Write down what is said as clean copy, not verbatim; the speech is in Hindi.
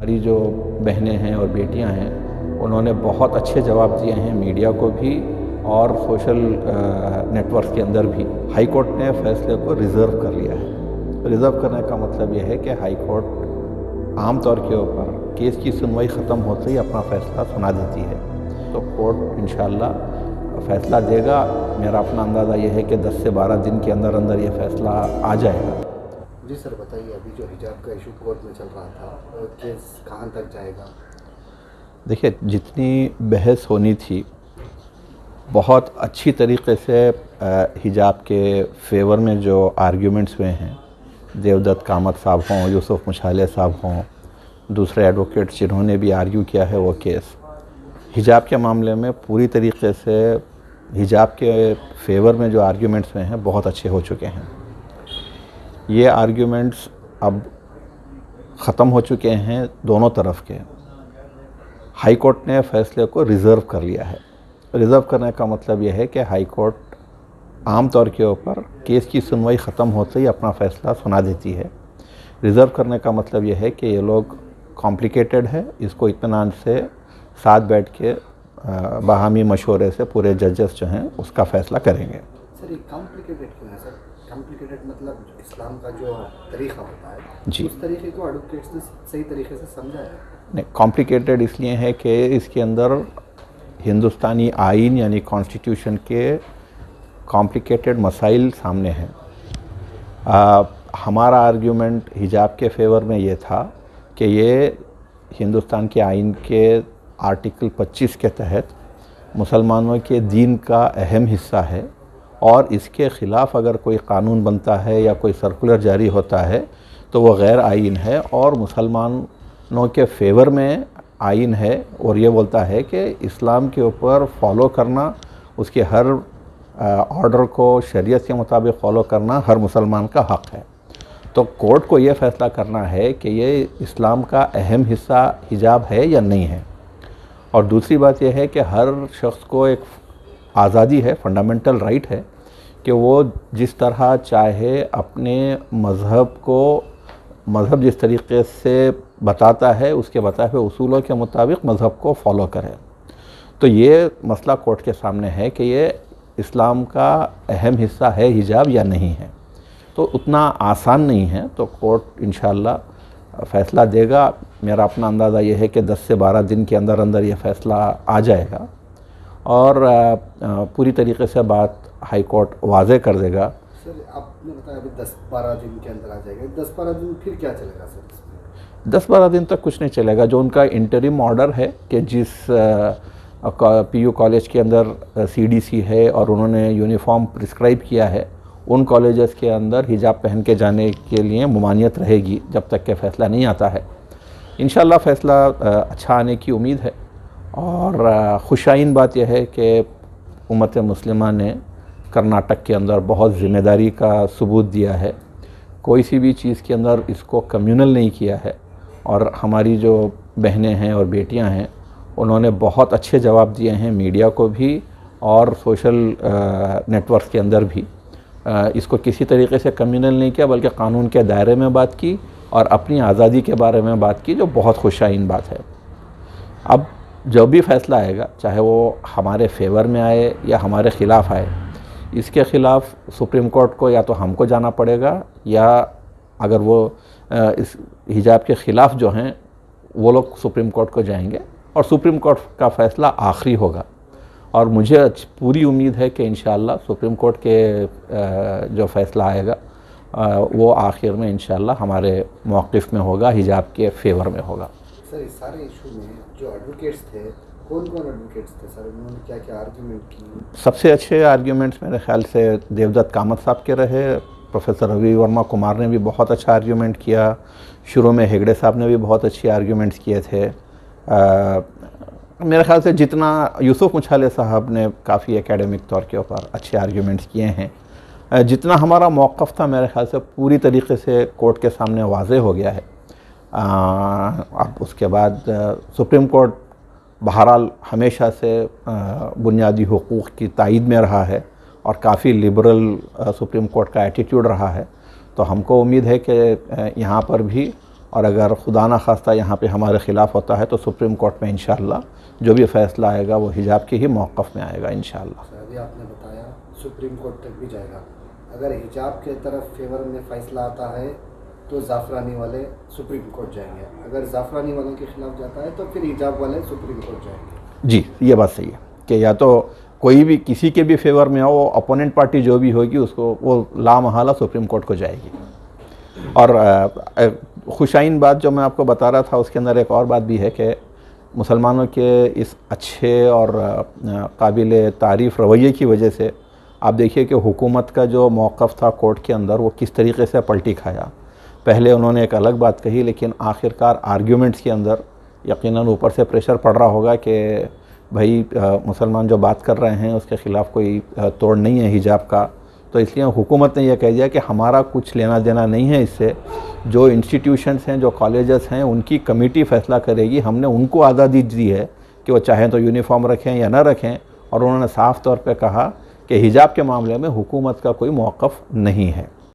हमारी जो बहनें हैं और बेटियां हैं उन्होंने बहुत अच्छे जवाब दिए हैं मीडिया को भी और सोशल नेटवर्क्स के अंदर भी। हाई कोर्ट ने फैसले को रिज़र्व कर लिया है। रिज़र्व करने का मतलब यह है कि हाई कोर्ट आम तौर के ऊपर केस की सुनवाई ख़त्म होते ही अपना फ़ैसला सुना देती है। तो कोर्ट इंशाअल्लाह फ़ैसला देगा। मेरा अपना अंदाज़ा यह है कि 10 से 12 दिन के अंदर अंदर ये फ़ैसला आ जाएगा। जी सर, बताइए, अभी जो हिजाब का इशू कोर्ट में चल रहा था, केस कहाँ तक जाएगा? देखिए, जितनी बहस होनी थी बहुत अच्छी तरीके से हिजाब के फेवर में जो आर्ग्यूमेंट्स हुए हैं, देवदत्त कामत साहब हों, यूसुफ मुशाले साहब हों, दूसरे एडवोकेट्स जिन्होंने भी आर्ग्यू किया है, वो केस हिजाब के मामले में पूरी तरीके से हिजाब के फेवर में जो आर्ग्यूमेंट्स हुए हैं बहुत अच्छे हो चुके हैं। ये आर्ग्यूमेंट्स अब ख़त्म हो चुके हैं दोनों तरफ के। हाई कोर्ट ने फैसले को रिज़र्व कर लिया है। रिज़र्व करने का मतलब यह है कि हाई कोर्ट आम तौर के ऊपर केस की सुनवाई ख़त्म होते ही अपना फ़ैसला सुना देती है। रिज़र्व करने का मतलब यह है कि ये लोग कॉम्प्लिकेटेड है, इसको इत्मीनान से साथ बैठ के बाहमी मशवरे से पूरे जजेस जो हैं उसका फ़ैसला करेंगे। सर, ये कॉम्प्लिकेटेड क्यों है सर? कॉम्प्लिकेटेड मतलब इस्लाम का जो तरीक़ा होता है जी, उस तरीके को एडवोकेट्स ने सही तरीके से समझा है? नहीं, कॉम्प्लिकेटेड इसलिए है कि इसके अंदर हिंदुस्तानी आइन यानी कॉन्स्टिट्यूशन के कॉम्प्लिकेटेड मसाइल सामने हैं। हमारा आर्ग्यूमेंट हिजाब के फेवर में ये था कि ये हिंदुस्तान के आइन के आर्टिकल 25 के तहत मुसलमानों के दीन का अहम हिस्सा है और इसके ख़िलाफ़ अगर कोई कानून बनता है या कोई सर्कुलर जारी होता है तो वो गैर आइन है और मुसलमानों के फेवर में आइन है और ये बोलता है कि इस्लाम के ऊपर फॉलो करना, उसके हर ऑर्डर को शरीयत के मुताबिक फ़ॉलो करना हर मुसलमान का हक़ है। तो कोर्ट को ये फ़ैसला करना है कि ये इस्लाम का अहम हिस्सा हिजाब है या नहीं है। और दूसरी बात यह है कि हर शख्स को एक आज़ादी है, फंडामेंटल राइट है कि वो जिस तरह चाहे अपने मज़हब जिस तरीके से बताता है उसके बताए हुए उसूलों के मुताबिक मज़हब को फॉलो करे। तो ये मसला कोर्ट के सामने है कि ये इस्लाम का अहम हिस्सा है हिजाब या नहीं है। तो उतना आसान नहीं है, तो कोर्ट इंशाअल्लाह फ़ैसला देगा। मेरा अपना अंदाज़ा ये है कि 10 से 12 दिन के अंदर अंदर ये फ़ैसला आ जाएगा और पूरी तरीके से बात हाई कोर्ट वाज़े कर देगा। सर, आपने बताया अभी 10-12 दिन के अंदर आ जाएगा। 10-12 दिन फिर क्या चलेगा सर इसमें? 10-12 दिन तक कुछ नहीं चलेगा। जो उनका इंटरिम ऑर्डर है कि जिस पीयू कॉलेज के अंदर सीडीसी है और उन्होंने यूनिफॉर्म प्रिस्क्राइब किया है, उन कॉलेजेस के अंदर हिजाब पहन के जाने के लिए ममानियत रहेगी जब तक के फ़ैसला नहीं आता है। इंशाअल्लाह फ़ैसला अच्छा आने की उम्मीद है और खुशाइन बात यह है कि उम्मत मुस्लिमा ने कर्नाटक के अंदर बहुत ज़िम्मेदारी का सबूत दिया है। कोई सी भी चीज़ के अंदर इसको कम्युनल नहीं किया है और हमारी जो बहनें हैं और बेटियां हैं उन्होंने बहुत अच्छे जवाब दिए हैं मीडिया को भी और सोशल नेटवर्क्स के अंदर भी। इसको किसी तरीके से कम्युनल नहीं किया बल्कि कानून के दायरे में बात की और अपनी आज़ादी के बारे में बात की, जो बहुत खुशाइन बात है। अब जो भी फ़ैसला आएगा, चाहे वो हमारे फेवर में आए या हमारे ख़िलाफ़ आए, इसके ख़िलाफ़ सुप्रीम कोर्ट को या तो हमको जाना पड़ेगा या अगर वो इस हिजाब के ख़िलाफ़ जो हैं वो लोग सुप्रीम कोर्ट को जाएंगे और सुप्रीम कोर्ट का फ़ैसला आखिरी होगा। और मुझे पूरी उम्मीद है कि इंशाअल्लाह सुप्रीम कोर्ट के जो फ़ैसला आएगा वो आखिर में इंशाअल्लाह हमारे मौक़िफ़ में होगा, हिजाब के फेवर में होगा। सर, इस सारे इशू में जो एडवोकेट्स थे, कौन कौन एडवोकेट्स थे सर? उन्होंने क्या क्या आर्ग्यूमेंट की? सबसे अच्छे आर्ग्यूमेंट्स मेरे ख़्याल से देवदत्त कामत साहब के रहे। प्रोफेसर रवि वर्मा कुमार ने भी बहुत अच्छा आर्ग्यूमेंट किया। शुरू में हेगड़े साहब ने भी बहुत अच्छी आर्ग्यूमेंट्स किए थे। मेरे ख़्याल से जितना यूसुफ मुशाले साहब ने काफ़ी एकेडमिक तौर के ऊपर अच्छे आर्ग्यूमेंट्स किए हैं। जितना हमारा मौक़िफ़ था मेरे ख़्याल से पूरी तरीके से कोर्ट के सामने वाज़े हो गया है। अब उसके बाद सुप्रीम कोर्ट बहरहाल हमेशा से बुनियादी हुकूक़ की तायीद में रहा है और काफ़ी लिबरल सुप्रीम कोर्ट का एटीट्यूड रहा है। तो हमको उम्मीद है कि यहाँ पर भी और अगर खुदा न खास्ता यहाँ पे हमारे ख़िलाफ़ होता है तो सुप्रीम कोर्ट में इंशाअल्लाह जो भी फ़ैसला आएगा वो हिजाब के ही मौक़िफ़ में आएगा इंशाअल्लाह। अभी आपने बताया सुप्रीम कोर्ट तक भी जाएगा, अगर हिजाब के तरफ फेवर में फ़ैसला आता है तो ज़ाफ़रानी वाले सुप्रीम कोर्ट जाएंगे, अगर ज़ाफ़रानी वालों के ख़िलाफ़ जाता है तो फिर हिजाब वाले सुप्रीम कोर्ट जाएंगे। जी, ये बात सही है कि या तो कोई भी किसी के भी फेवर में हो, वो अपोनेंट पार्टी जो भी होगी उसको वो लामहला सुप्रीम कोर्ट को जाएगी। और खुशाइन बात जो मैं आपको बता रहा था उसके अंदर एक और बात भी है कि मुसलमानों के इस अच्छे और काबिल तारीफ़ रवैये की वजह से आप देखिए कि हुकूमत का जो मौक़िफ़ था कोर्ट के अंदर वो किस तरीके से पलटी खाया। पहले उन्होंने एक अलग बात कही, लेकिन आखिरकार आर्ग्यूमेंट्स के अंदर यकीनन ऊपर से प्रेशर पड़ रहा होगा कि भाई मुसलमान जो बात कर रहे हैं उसके ख़िलाफ़ कोई तोड़ नहीं है हिजाब का, तो इसलिए हुकूमत ने यह कह दिया कि हमारा कुछ लेना देना नहीं है इससे, जो इंस्टीट्यूशंस हैं, जो कॉलेजेस हैं, उनकी कमेटी फ़ैसला करेगी। हमने उनको आज़ादी दी है कि वो चाहें तो यूनिफॉर्म रखें या ना रखें, और उन्होंने साफ़ तौर पे कहा कि हिजाब के मामले में हुकूमत का कोई मौक़िफ़ नहीं है।